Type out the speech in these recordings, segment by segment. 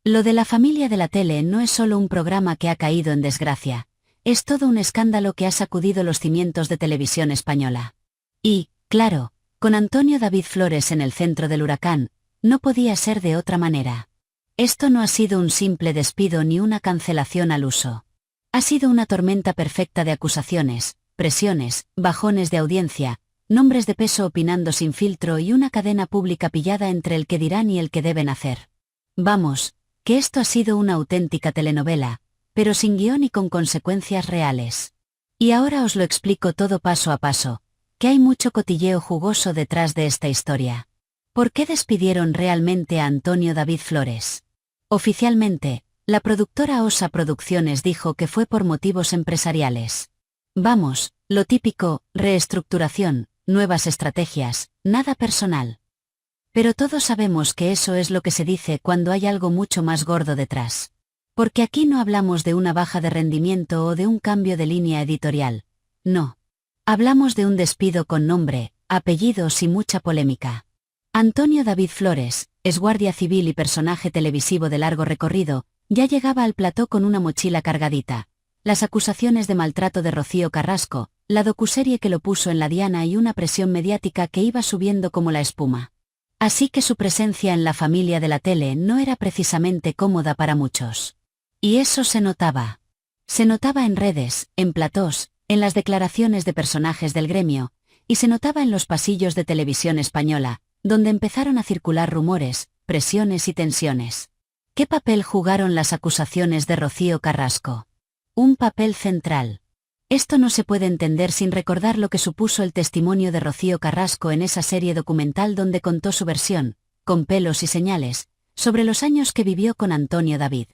Lo de la familia de la tele no es solo un programa que ha caído en desgracia, es todo un escándalo que ha sacudido los cimientos de televisión española. Y, claro, con Antonio David Flores en el centro del huracán, no podía ser de otra manera. Esto no ha sido un simple despido ni una cancelación al uso. Ha sido una tormenta perfecta de acusaciones, presiones, bajones de audiencia, nombres de peso opinando sin filtro y una cadena pública pillada entre el que dirán y el que deben hacer. Vamos, que esto ha sido una auténtica telenovela, pero sin guión y con consecuencias reales. Y ahora os lo explico todo paso a paso, que hay mucho cotilleo jugoso detrás de esta historia. ¿Por qué despidieron realmente a Antonio David Flores? Oficialmente, la productora Osa Producciones dijo que fue por motivos empresariales. Vamos, lo típico, reestructuración, nuevas estrategias, nada personal. Pero todos sabemos que eso es lo que se dice cuando hay algo mucho más gordo detrás. Porque aquí no hablamos de una baja de rendimiento o de un cambio de línea editorial. No. Hablamos de un despido con nombre, apellidos y mucha polémica. Antonio David Flores, ex guardia civil y personaje televisivo de largo recorrido, ya llegaba al plató con una mochila cargadita. Las acusaciones de maltrato de Rocío Carrasco, la docuserie que lo puso en la diana y una presión mediática que iba subiendo como la espuma. Así que su presencia en la familia de la tele no era precisamente cómoda para muchos. Y eso se notaba. Se notaba en redes, en platós, en las declaraciones de personajes del gremio, y se notaba en los pasillos de Televisión Española, donde empezaron a circular rumores, presiones y tensiones. ¿Qué papel jugaron las acusaciones de Rocío Carrasco? Un papel central. Esto no se puede entender sin recordar lo que supuso el testimonio de Rocío Carrasco en esa serie documental donde contó su versión, con pelos y señales, sobre los años que vivió con Antonio David.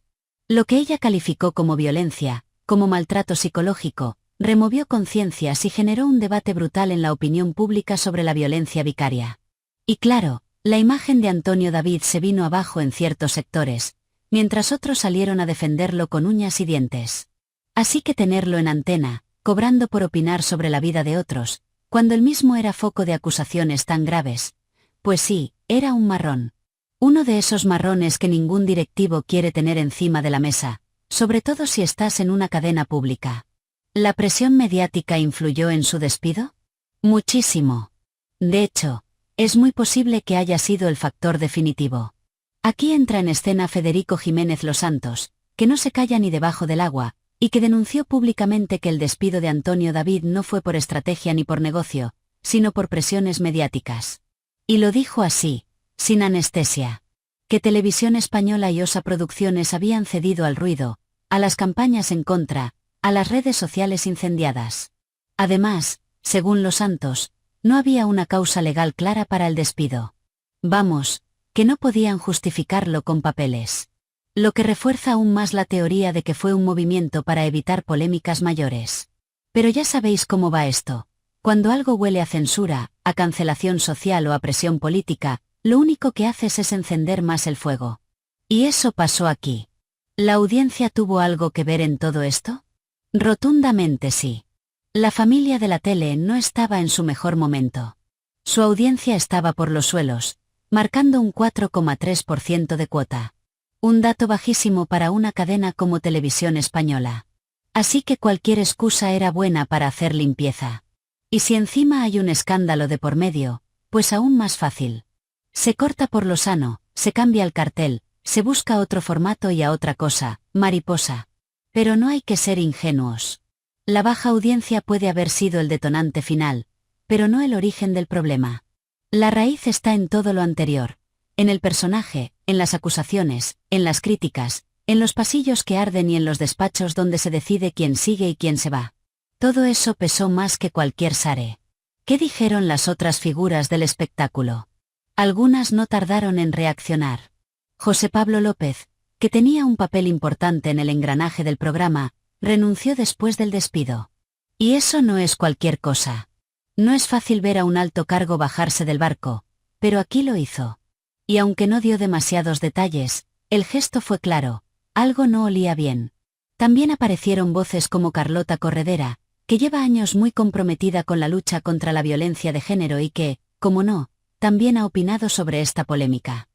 Lo que ella calificó como violencia, como maltrato psicológico, removió conciencias y generó un debate brutal en la opinión pública sobre la violencia vicaria. Y claro, la imagen de Antonio David se vino abajo en ciertos sectores, mientras otros salieron a defenderlo con uñas y dientes. Así que tenerlo en antena, cobrando por opinar sobre la vida de otros, cuando él mismo era foco de acusaciones tan graves, pues sí, era un marrón. Uno de esos marrones que ningún directivo quiere tener encima de la mesa, sobre todo si estás en una cadena pública. ¿La presión mediática influyó en su despido? Muchísimo. De hecho, es muy posible que haya sido el factor definitivo. Aquí entra en escena Federico Jiménez Los Santos, que no se calla ni debajo del agua, y que denunció públicamente que el despido de Antonio David no fue por estrategia ni por negocio, sino por presiones mediáticas. Y lo dijo así, sin anestesia. Que Televisión Española y Osa Producciones habían cedido al ruido, a las campañas en contra, a las redes sociales incendiadas. Además, según Los Santos, no había una causa legal clara para el despido. Vamos, que no podían justificarlo con papeles. Lo que refuerza aún más la teoría de que fue un movimiento para evitar polémicas mayores. Pero ya sabéis cómo va esto. Cuando algo huele a censura, a cancelación social o a presión política, lo único que haces es encender más el fuego. Y eso pasó aquí. ¿La audiencia tuvo algo que ver en todo esto? Rotundamente sí. La familia de la tele no estaba en su mejor momento. Su audiencia estaba por los suelos, marcando un 4,3% de cuota. Un dato bajísimo para una cadena como Televisión Española. Así que cualquier excusa era buena para hacer limpieza. Y si encima hay un escándalo de por medio, pues aún más fácil. Se corta por lo sano, se cambia el cartel, se busca otro formato y a otra cosa, mariposa. Pero no hay que ser ingenuos. La baja audiencia puede haber sido el detonante final, pero no el origen del problema. La raíz está en todo lo anterior, en el personaje, en las acusaciones, en las críticas, en los pasillos que arden y en los despachos donde se decide quién sigue y quién se va. Todo eso pesó más que cualquier sare. ¿Qué dijeron las otras figuras del espectáculo? Algunas no tardaron en reaccionar. José Pablo López, que tenía un papel importante en el engranaje del programa, renunció después del despido. Y eso no es cualquier cosa. No es fácil ver a un alto cargo bajarse del barco, pero aquí lo hizo. Y aunque no dio demasiados detalles, el gesto fue claro, algo no olía bien. También aparecieron voces como Carlota Corredera, que lleva años muy comprometida con la lucha contra la violencia de género y que, como no, también ha opinado sobre esta polémica.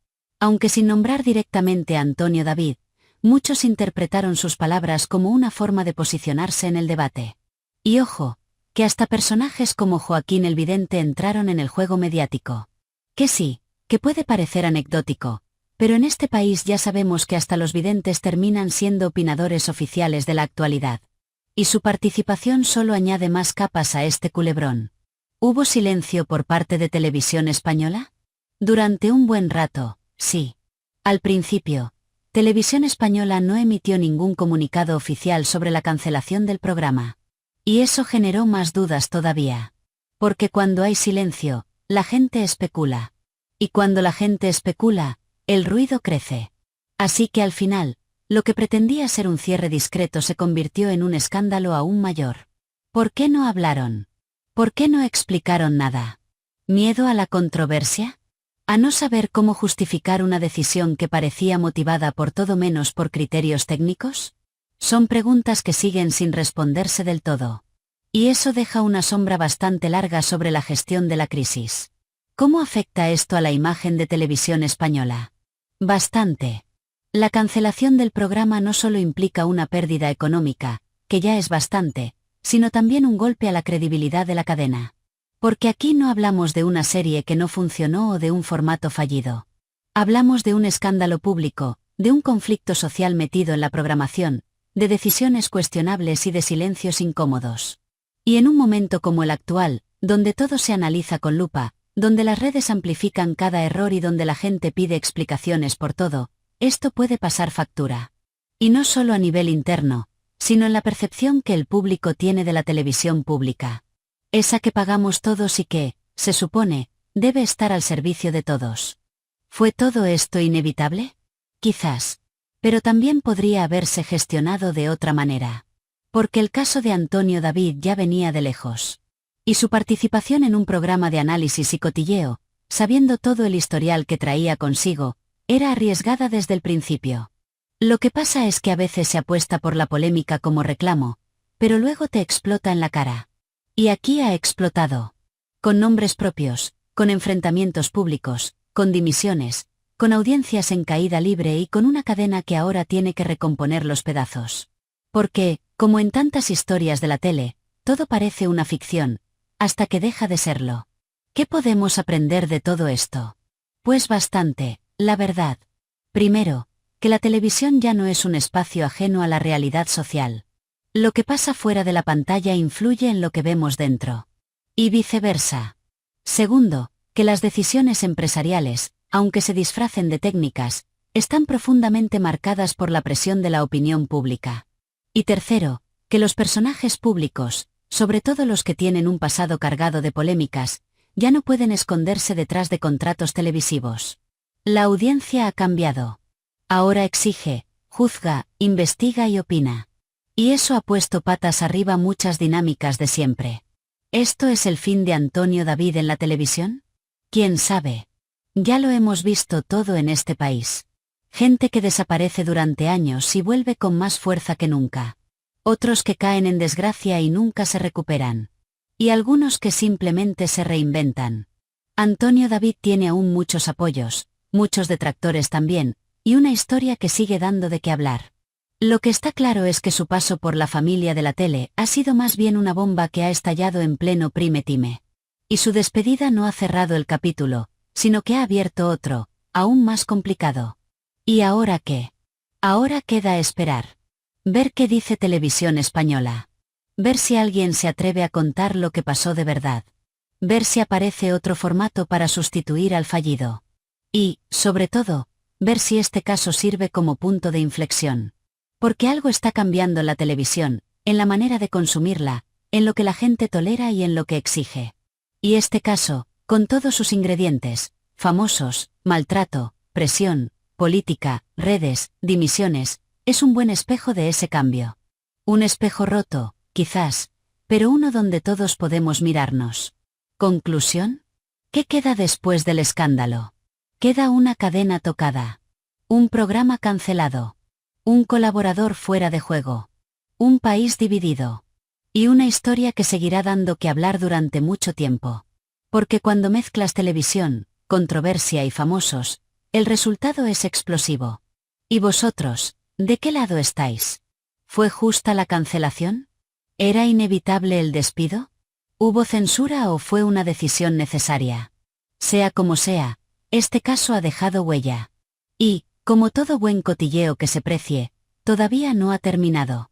Aunque sin nombrar directamente a Antonio David, muchos interpretaron sus palabras como una forma de posicionarse en el debate. Y ojo, que hasta personajes como Joaquín el Vidente entraron en el juego mediático. Que sí, que puede parecer anecdótico, pero en este país ya sabemos que hasta los videntes terminan siendo opinadores oficiales de la actualidad. Y su participación solo añade más capas a este culebrón. ¿Hubo silencio por parte de Televisión Española? Durante un buen rato, sí. Al principio, Televisión Española no emitió ningún comunicado oficial sobre la cancelación del programa. Y eso generó más dudas todavía. Porque cuando hay silencio, la gente especula. Y cuando la gente especula, el ruido crece. Así que al final, lo que pretendía ser un cierre discreto se convirtió en un escándalo aún mayor. ¿Por qué no hablaron? ¿Por qué no explicaron nada? ¿Miedo a la controversia? ¿A no saber cómo justificar una decisión que parecía motivada por todo menos por criterios técnicos? Son preguntas que siguen sin responderse del todo. Y eso deja una sombra bastante larga sobre la gestión de la crisis. ¿Cómo afecta esto a la imagen de Televisión Española? Bastante. La cancelación del programa no solo implica una pérdida económica, que ya es bastante, sino también un golpe a la credibilidad de la cadena. Porque aquí no hablamos de una serie que no funcionó o de un formato fallido. Hablamos de un escándalo público, de un conflicto social metido en la programación, de decisiones cuestionables y de silencios incómodos. Y en un momento como el actual, donde todo se analiza con lupa, donde las redes amplifican cada error y donde la gente pide explicaciones por todo, esto puede pasar factura. Y no solo a nivel interno, sino en la percepción que el público tiene de la televisión pública. Esa que pagamos todos y que, se supone, debe estar al servicio de todos. ¿Fue todo esto inevitable? Quizás. Pero también podría haberse gestionado de otra manera. Porque el caso de Antonio David ya venía de lejos. Y su participación en un programa de análisis y cotilleo, sabiendo todo el historial que traía consigo, era arriesgada desde el principio. Lo que pasa es que a veces se apuesta por la polémica como reclamo, pero luego te explota en la cara. Y aquí ha explotado. Con nombres propios, con enfrentamientos públicos, con dimisiones, con audiencias en caída libre y con una cadena que ahora tiene que recomponer los pedazos. Porque, como en tantas historias de la tele, todo parece una ficción, hasta que deja de serlo. ¿Qué podemos aprender de todo esto? Pues bastante, la verdad. Primero, que la televisión ya no es un espacio ajeno a la realidad social. Lo que pasa fuera de la pantalla influye en lo que vemos dentro. Y viceversa. Segundo, que las decisiones empresariales, aunque se disfracen de técnicas, están profundamente marcadas por la presión de la opinión pública. Y tercero, que los personajes públicos, sobre todo los que tienen un pasado cargado de polémicas, ya no pueden esconderse detrás de contratos televisivos. La audiencia ha cambiado. Ahora exige, juzga, investiga y opina. Y eso ha puesto patas arriba muchas dinámicas de siempre. ¿Esto es el fin de Antonio David en la televisión? ¿Quién sabe? Ya lo hemos visto todo en este país. Gente que desaparece durante años y vuelve con más fuerza que nunca. Otros que caen en desgracia y nunca se recuperan. Y algunos que simplemente se reinventan. Antonio David tiene aún muchos apoyos, muchos detractores también, y una historia que sigue dando de qué hablar. Lo que está claro es que su paso por la familia de la tele ha sido más bien una bomba que ha estallado en pleno prime time. Y su despedida no ha cerrado el capítulo, sino que ha abierto otro, aún más complicado. ¿Y ahora qué? Ahora queda esperar. Ver qué dice Televisión Española. Ver si alguien se atreve a contar lo que pasó de verdad. Ver si aparece otro formato para sustituir al fallido. Y, sobre todo, ver si este caso sirve como punto de inflexión. Porque algo está cambiando en la televisión, en la manera de consumirla, en lo que la gente tolera y en lo que exige. Y este caso, con todos sus ingredientes, famosos, maltrato, presión, política, redes, dimisiones, es un buen espejo de ese cambio. Un espejo roto, quizás, pero uno donde todos podemos mirarnos. ¿Conclusión? ¿Qué queda después del escándalo? Queda una cadena tocada. Un programa cancelado. Un colaborador fuera de juego. Un país dividido. Y una historia que seguirá dando que hablar durante mucho tiempo. Porque cuando mezclas televisión, controversia y famosos, El resultado es explosivo. ¿Y vosotros, de qué lado estáis? ¿Fue justa la cancelación? ¿Era inevitable el despido? ¿Hubo censura o fue una decisión necesaria? Sea como sea, este caso ha dejado huella. Y, como todo buen cotilleo que se precie, todavía no ha terminado.